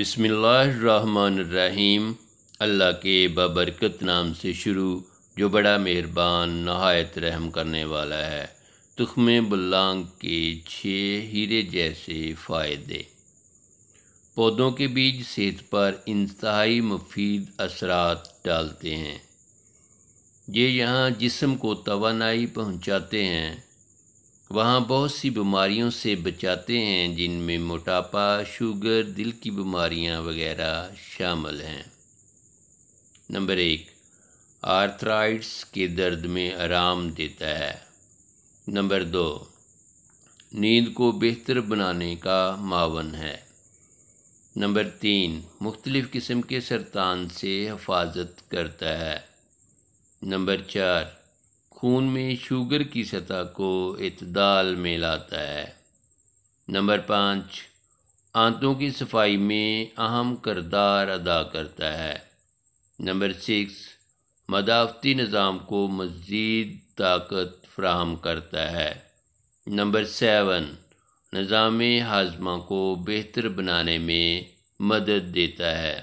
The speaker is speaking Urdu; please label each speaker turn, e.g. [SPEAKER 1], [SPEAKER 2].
[SPEAKER 1] بسم اللہ الرحمن الرحیم۔ اللہ کے بابرکت نام سے شروع جو بڑا مہربان نہایت رحم کرنے والا ہے۔ تخم بلانگ کے 6 ہیرے جیسے فائدے۔ پودوں کے بیج صحت پر انتہائی مفید اثرات ڈالتے ہیں۔ یہ یہاں جسم کو توانائی پہنچاتے ہیں، وہاں بہت سی بیماریوں سے بچاتے ہیں جن میں موٹاپا، شوگر، دل کی بیماریاں وغیرہ شامل ہیں۔ نمبر 1، آرتھرائٹس کے درد میں آرام دیتا ہے۔ نمبر 2، نیند کو بہتر بنانے کا معاون ہے۔ نمبر 3، مختلف قسم کے سرطان سے حفاظت کرتا ہے۔ نمبر 4، خون میں شوگر کی سطح کو اعتدال میں لاتا ہے۔ نمبر 5، آنتوں کی صفائی میں اہم کردار ادا کرتا ہے۔ نمبر 6، مدافعتی نظام کو مزید طاقت فراہم کرتا ہے۔ نمبر 7، نظام ہاضمہ کو بہتر بنانے میں مدد دیتا ہے۔